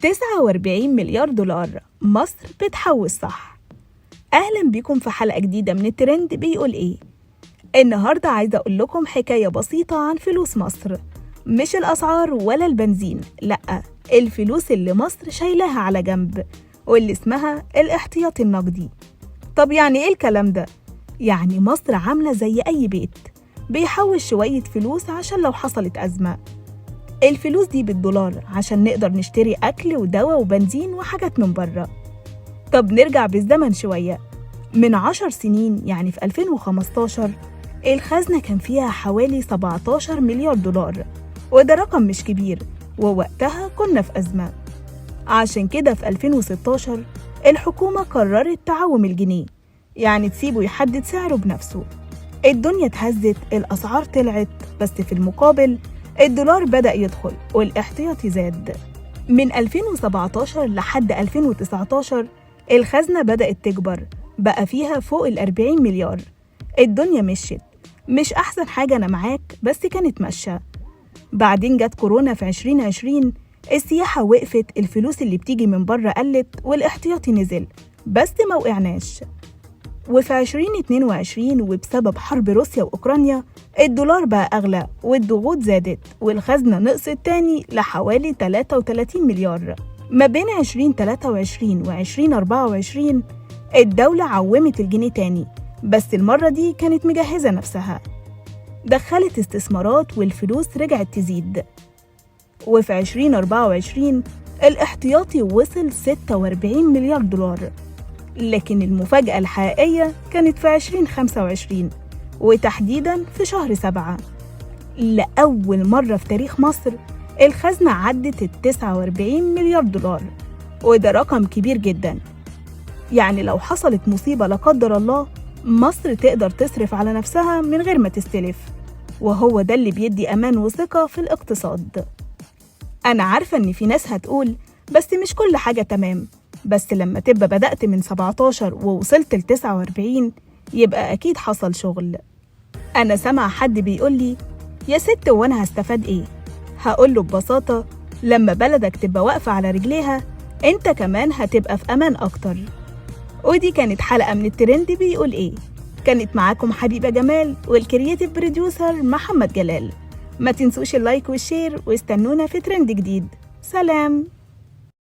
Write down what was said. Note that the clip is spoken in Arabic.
49 مليار دولار، مصر بتحوش صح. أهلا بكم في حلقة جديدة من الترند بيقول إيه. النهاردة عايزة أقول لكم حكاية بسيطة عن فلوس مصر، مش الأسعار ولا البنزين، لأ، الفلوس اللي مصر شايلاها على جنب واللي اسمها الاحتياطي النقدي. طب يعني إيه الكلام ده؟ يعني مصر عاملة زي أي بيت بيحوش شوية فلوس عشان لو حصلت أزمة. الفلوس دي بالدولار عشان نقدر نشتري أكل ودواء وبنزين وحاجات من بره. طب نرجع بالزمن شوية، من 10 سنين يعني في 2015 الخزنة كان فيها حوالي 17 مليار دولار، وده رقم مش كبير، ووقتها كنا في أزمة. عشان كده في 2016 الحكومة قررت تعوم الجنيه، يعني تسيبه يحدد سعره بنفسه. الدنيا اتهزت، الأسعار طلعت، بس في المقابل الدولار بدأ يدخل والاحتياطي زاد. من 2017 لحد 2019 الخزنة بدأت تكبر، بقى فيها فوق 40 مليار. الدنيا مشيت، مش أحسن حاجة أنا معاك، بس كانت ماشية. بعدين جت كورونا في 2020، السياحة وقفت، الفلوس اللي بتيجي من بره قلت والاحتياطي نزل، بس ما وقعناش. وفي 2022 وبسبب حرب روسيا وأوكرانيا الدولار بقى أغلى والضغوط زادت والخزنة نقصت تاني لحوالي 33 مليار. ما بين 2023 و 2024 الدولة عومت الجنيه تاني، بس المرة دي كانت مجهزة نفسها، دخلت استثمارات والفلوس رجعت تزيد. وفي 2024 الاحتياطي وصل 46 مليار دولار. لكن المفاجأة الحقيقية كانت في 2025 وتحديداً في شهر 7. لأول مرة في تاريخ مصر الخزنة عدت 49 مليار دولار، وده رقم كبير جداً. يعني لو حصلت مصيبة لا قدر الله، مصر تقدر تصرف على نفسها من غير ما تستلف، وهو ده اللي بيدي أمان وثقة في الاقتصاد. أنا عارفة إن في ناس هتقول بس مش كل حاجة تمام، بس لما تبقى بدأت من 17 ووصلت ل 49 يبقى أكيد حصل شغل. أنا سمع حد بيقولي يا ست وأنا هستفاد إيه؟ هقوله ببساطة، لما بلدك تبقى واقفة على رجليها أنت كمان هتبقى في أمان أكتر. ودي كانت حلقة من الترند بيقول إيه. كانت معاكم حبيبة جمال والكرياتيف بروديوسر محمد جلال. ما تنسوش اللايك والشير واستنونا في ترند جديد. سلام.